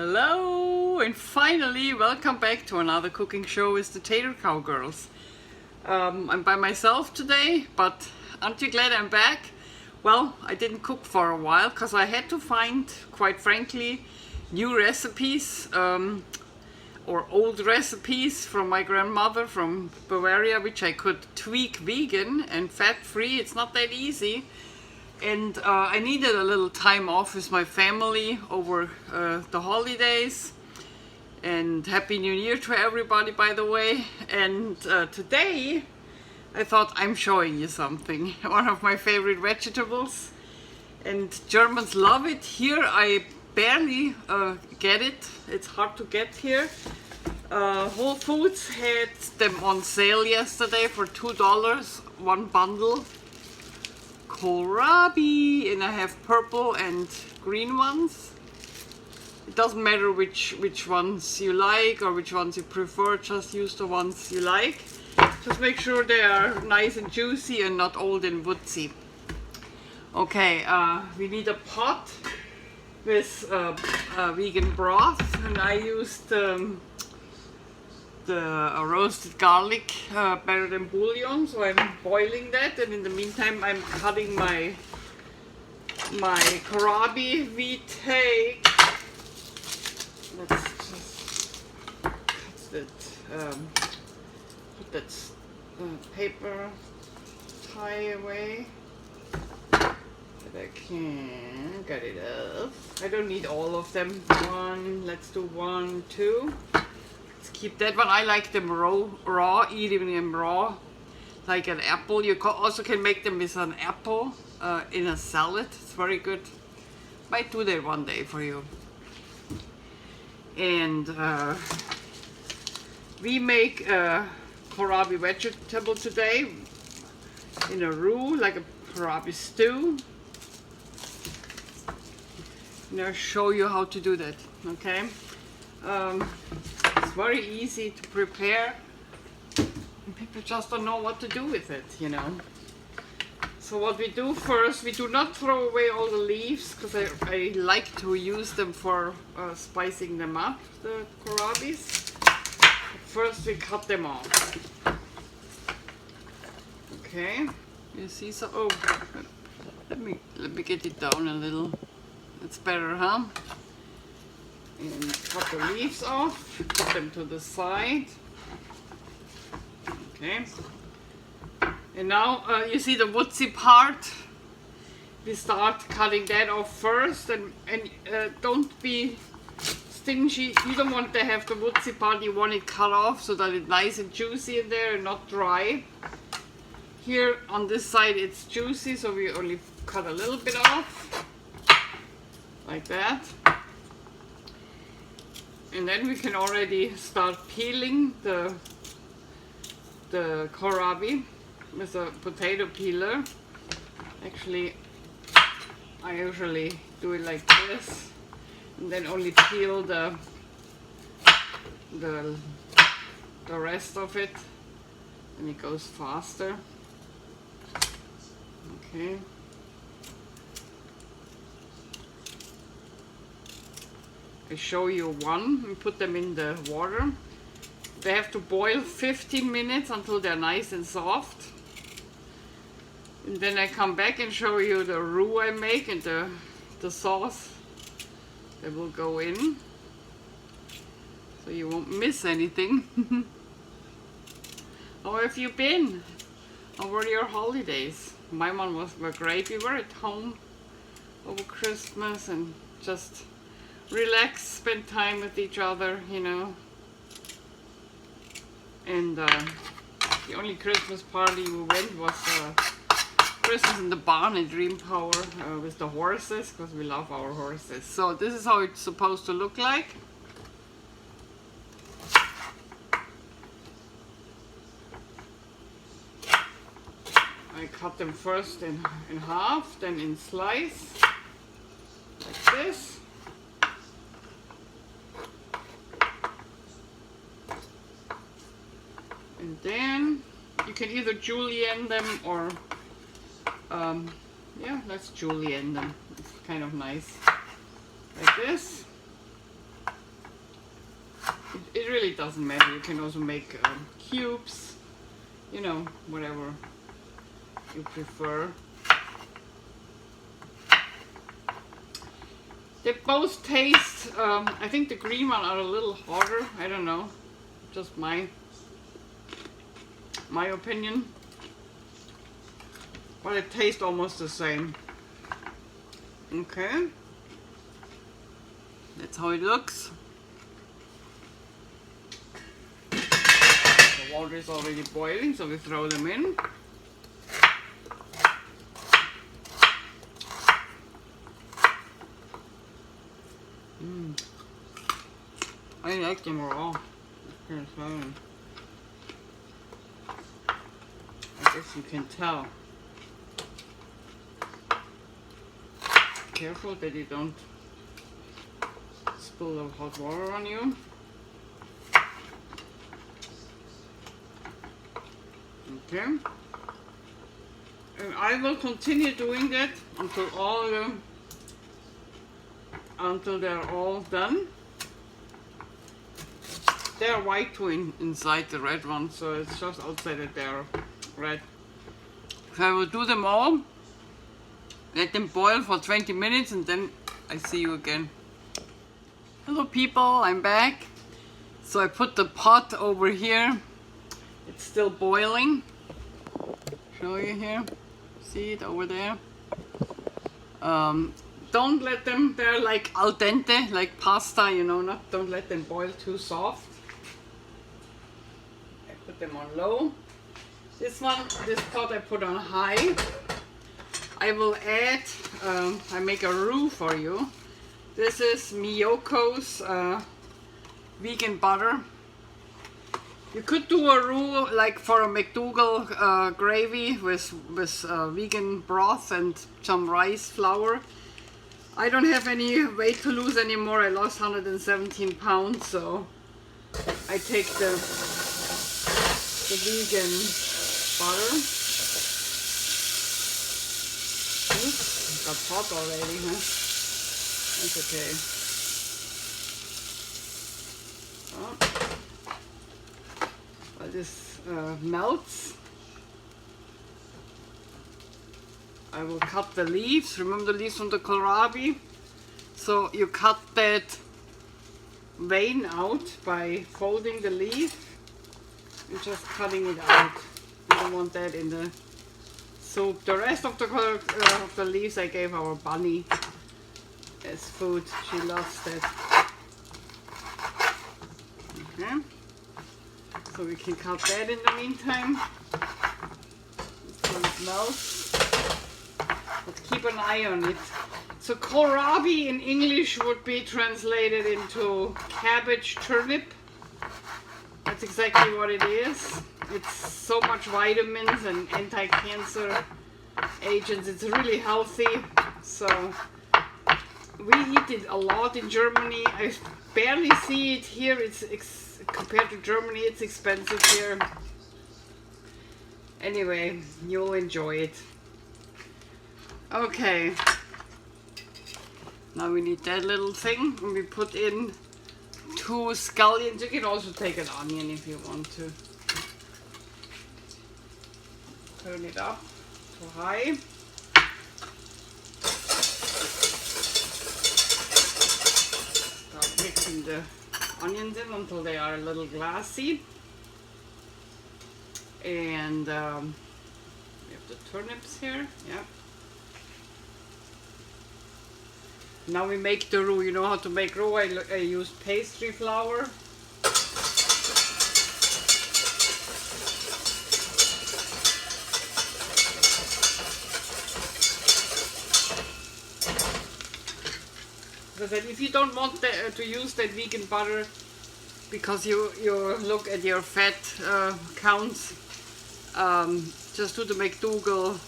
Hello and finally welcome back to another cooking show with the Tater Cowgirls. I'm by myself today, but aren't you glad I'm back? Well, I didn't cook for a while because I had to find, quite frankly, new recipes or old recipes from my grandmother from Bavaria, which I could tweak vegan and fat-free. It's not that easy. And I needed a little time off with my family over the holidays. And Happy New Year to everybody, by the way. And today I thought I'm showing you something. One of my favorite vegetables. And Germans love it. Here I barely get it. It's hard to get here. Whole Foods had them on sale yesterday for $2, one bundle. Kohlrabi, and I have purple and green ones. It doesn't matter which ones you like or which ones you prefer, just use the ones you like. Just make sure they are nice and juicy and not old and woodsy. Okay, we need a pot with vegan broth, and I used the roasted garlic better than bouillon, so I'm boiling that, and in the meantime I'm cutting my kohlrabi. We take, let's just cut that, put that paper tie away that I can get it off. I don't need all of them. Let's do 1, 2. Keep that one. I like them raw, eating them raw, like an apple. You also can make them with an apple in a salad. It's very good. Might do that one day for you. And we make kohlrabi vegetable today in a roux, like a kohlrabi stew. And I'll show you how to do that. Okay. It's very easy to prepare, and people just don't know what to do with it, you know. So what we do first, we do not throw away all the leaves, because I like to use them for spicing them up, the kohlrabis. First we cut them off. Okay, you see, so let me get it down a little. It's better, huh? And cut the leaves off, put them to the side. Okay. And now you see the woodsy part. We start cutting that off first, and don't be stingy. You don't want to have the woodsy part, you want it cut off so that it's nice and juicy in there and not dry. Here on this side it's juicy, so we only cut a little bit off, like that. And then we can already start peeling the kohlrabi with a potato peeler. Actually, I usually do it like this, and then only peel the rest of it, and it goes faster. Okay. I show you one and put them in the water. They have to boil 15 minutes until they're nice and soft. And then I come back and show you the roux I make and the sauce that will go in. So you won't miss anything. How have you been? How were your holidays? My one were great. We were at home over Christmas and just relax, spend time with each other, you know. And the only Christmas party we went was Christmas in the barn at Dream Power with the horses, because we love our horses. So this is how it's supposed to look like. I cut them first in half, then in slice, like this. And then you can either julienne them or, yeah, let's julienne them. It's kind of nice. Like this. it really doesn't matter. You can also make cubes, you know, whatever you prefer. They both taste, I think the green one are a little harder, I don't know, just my opinion, but it tastes almost the same. Okay, that's how it looks. The water is already boiling, so we throw them in. I like them raw. I guess you can tell. Careful that you don't spill the hot water on you. Okay. And I will continue doing that until they're all done. They're white too inside the red one, so it's just outside that they're red. So I will do them all, let them boil for 20 minutes, and then I see you again. Hello people, I'm back. So I put the pot over here. It's still boiling. Show you here. See it over there? Don't let them, they're like al dente, like pasta, you know, don't let them boil too soft. I put them on low. This pot I put on high. I will add, I make a roux for you. This is Myoko's vegan butter. You could do a roux like for a McDougal gravy with vegan broth and some rice flour. I don't have any weight to lose anymore. I lost 117 pounds, so I take the vegan butter. Oops, got hot already, huh? That's okay. Oh. While this melts, I will cut the leaves. Remember the leaves from the kohlrabi? So you cut that vein out by folding the leaf and just cutting it out. You don't want that in the soup. The rest of the leaves I gave our bunny as food. She loves that. Okay. So we can cut that in the meantime. So it melts. But keep an eye on it. So kohlrabi in English would be translated into cabbage turnip. That's exactly what it is. It's so much vitamins and anti-cancer agents. It's really healthy. So we eat it a lot in Germany. I barely see it here. Compared to Germany, it's expensive here. Anyway, you'll enjoy it. Okay, now we need that little thing, and we put in 2 scallions. You can also take an onion if you want to. Turn it up to high. Start mixing the onions in until they are a little glassy. And we have the turnips here, yeah. Now we make the roux. You know how to make roux? I use pastry flour. As I said, if you don't want to use that vegan butter because you look at your fat counts, just do the McDougal.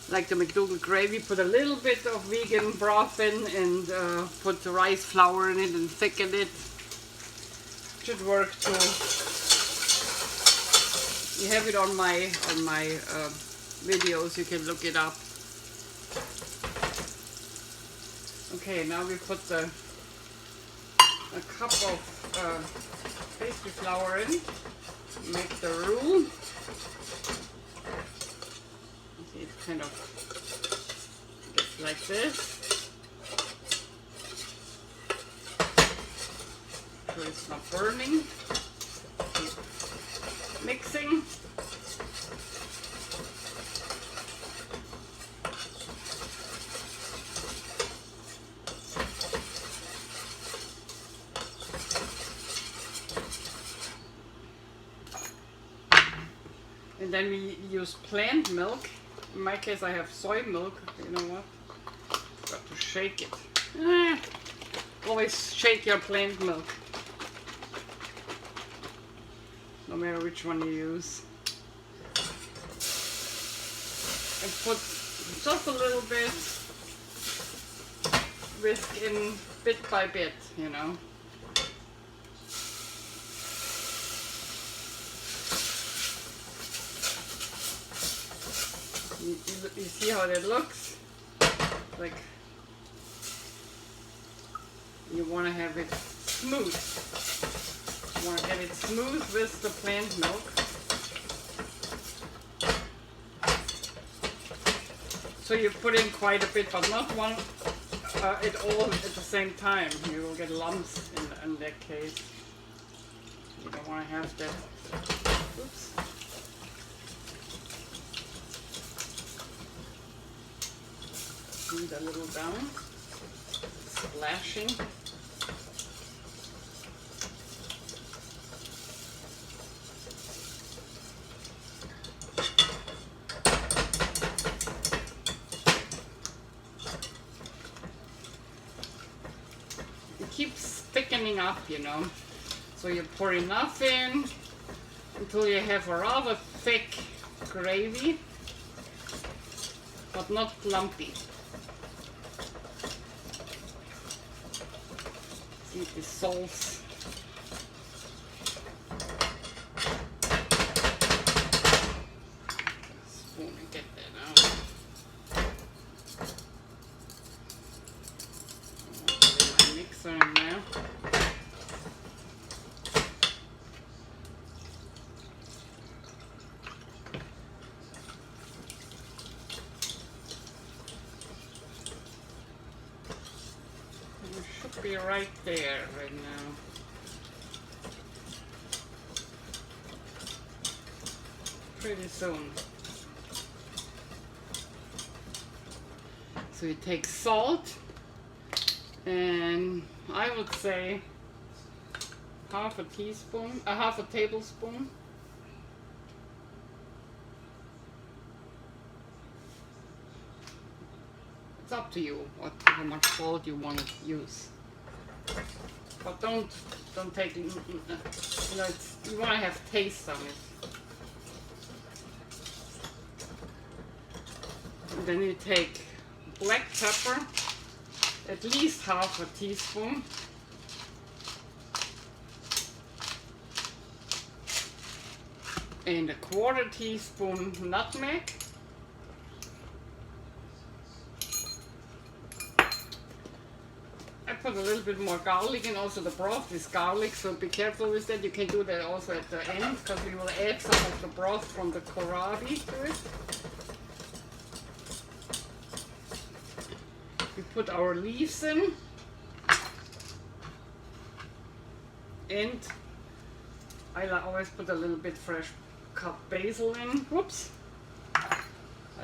Like the McDougal gravy, put a little bit of vegan broth in and put the rice flour in it and thicken it. Should work too. You have it on my videos, you can look it up. Okay, now we put the a cup of pastry flour in, make the roux. See, it kind of gets like this. So it's not burning. Keep mixing. And then we use plant milk. In my case I have soy milk. You know what? Got to shake it. Always shake your plant milk. No matter which one you use. And put just a little bit, whisk in bit by bit, you know. You see how that looks? Like, you want to have it smooth. You want to get it smooth with the plant milk. So you put in quite a bit, but not one it all at the same time. You will get lumps in that case. You don't want to have that. Oops. A little down, splashing. It keeps thickening up, you know. So you pour enough in until you have a rather thick gravy, but not lumpy. It dissolves. Spoon and get that out. Put my mixer in there. Be right there right now. Pretty soon. So you take salt, and I would say half a tablespoon. It's up to you how much salt you want to use. But don't take, you know, you want to have taste on it. And then you take black pepper, at least half a teaspoon. And a quarter teaspoon nutmeg. Put a little bit more garlic in. Also the broth is garlic, so be careful with that. You can do that also at the end, because we will add some of the broth from the kohlrabi to it. We put our leaves in, and I always put a little bit fresh cut basil in. Whoops, I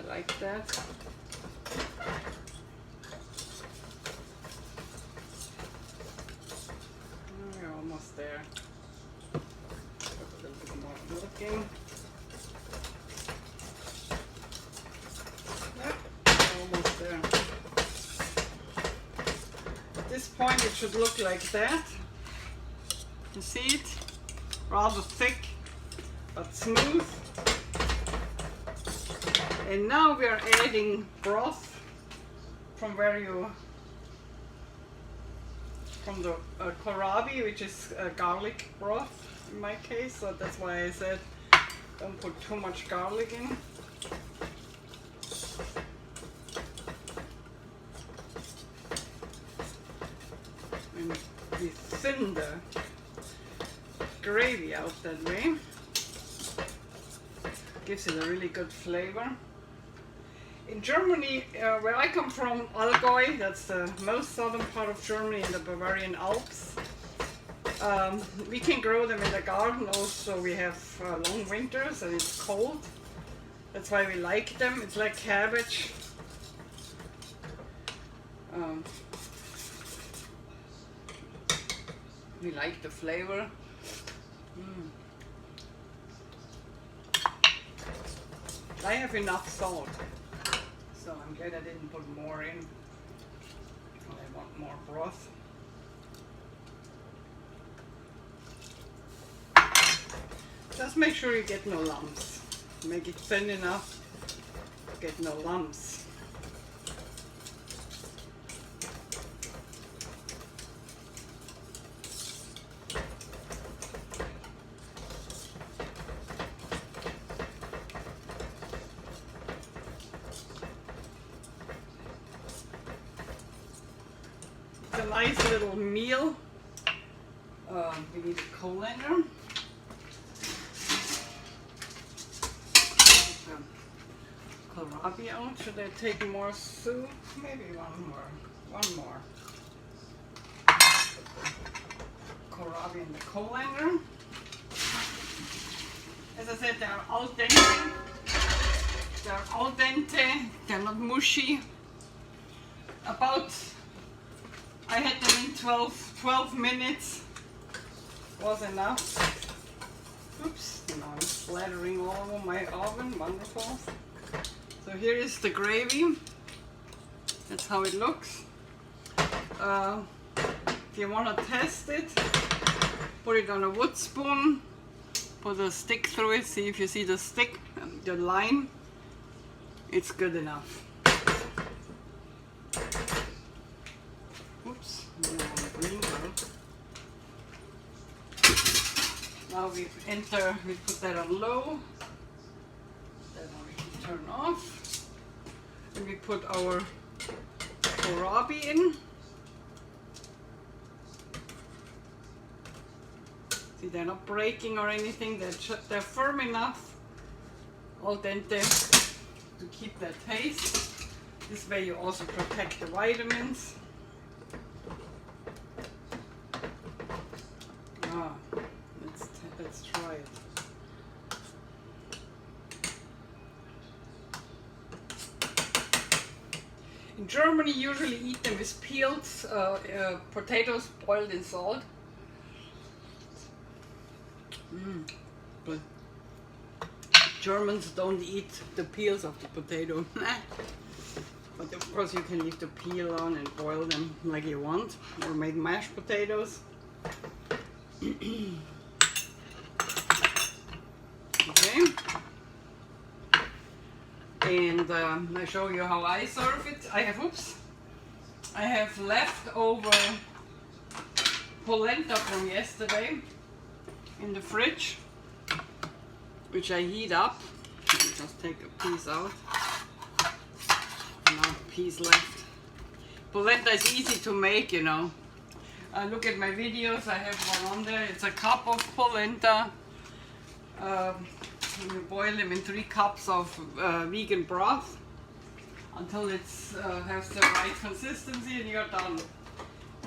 like that. Almost there. Put a little bit more milk in. Yep, almost there. At this point it should look like that. You see it? Rather thick but smooth. And now we are adding broth from the kohlrabi, which is garlic broth in my case, so that's why I said don't put too much garlic in. And we thin the gravy out that way. Gives it a really good flavor. In Germany, where I come from, Allgaeu, that's the most southern part of Germany in the Bavarian Alps. We can grow them in the garden also. We have long winters and it's cold. That's why we like them. It's like cabbage. We like the flavor. I have enough salt, so I'm glad I didn't put more in. I want more broth. Just make sure you get no lumps. Make it thin enough to get no lumps. It's a nice little meal. We need a colander. Kohlrabi out. Should I take more soup? Maybe one more. Kohlrabi in the colander. As I said, they're al dente. They're not mushy. I had them in 12 minutes was enough. Oops, now I'm splattering all over my oven. Wonderful. So here is the gravy. That's how it looks. If you want to test it, put it on a wood spoon, put a stick through it, see if you see the stick, the line. It's good enough. Oops, now we put that on low. Then we can turn off. And we put our kohlrabi in. See, they're not breaking or anything. They're firm enough, al dente, to keep their taste. This way you also protect the vitamins. Let's try it. In Germany, usually eat them with peeled potatoes boiled in salt. But Germans don't eat the peels of the potato. But of course you can leave the peel on and boil them like you want, or make mashed potatoes. Okay. And I show you how I serve it. I have leftover polenta from yesterday in the fridge, which I heat up. Just take a piece out. Now a piece left. Polenta is easy to make, you know. Look at my videos, I have one on there. It's a cup of polenta. You boil them in 3 cups of vegan broth until it has the right consistency, and you're done.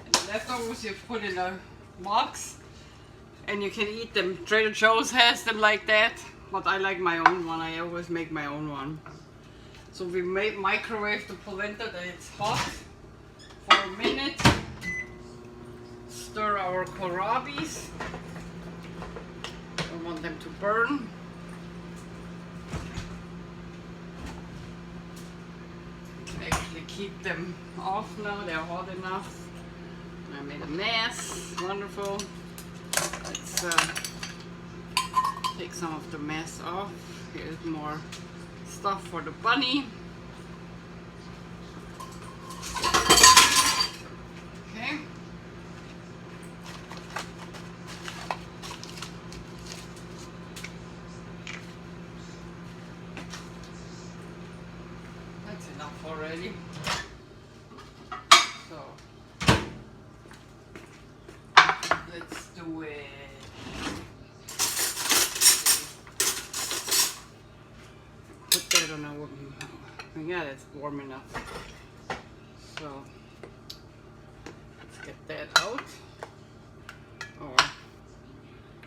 And the leftovers you put in a box, and you can eat them. Trader Joe's has them like that, but I like my own one. I always make my own one. So we microwave the polenta that it's hot for a minute. Stir our kohlrabis. Don't want them to burn. Actually keep them off now, they're hot enough. I made a mess, wonderful. Let's take some of the mess off. Here's more stuff for the bunny. Okay. That's enough already. So do it. Put that on our, yeah, that's warm enough. So let's get that out.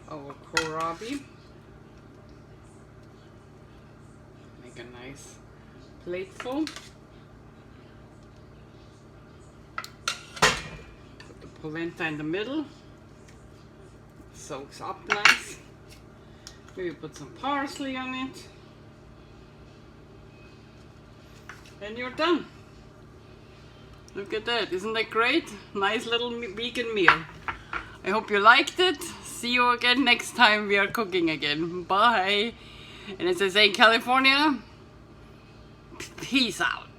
Our kohlrabi. Make a nice plateful. Put the polenta in the middle. Soaks up nice. Maybe put some parsley on it. And you're done. Look at that, isn't that great? Nice little vegan meal. I hope you liked it. See you again next time we are cooking again. Bye. And as I say in California, peace out.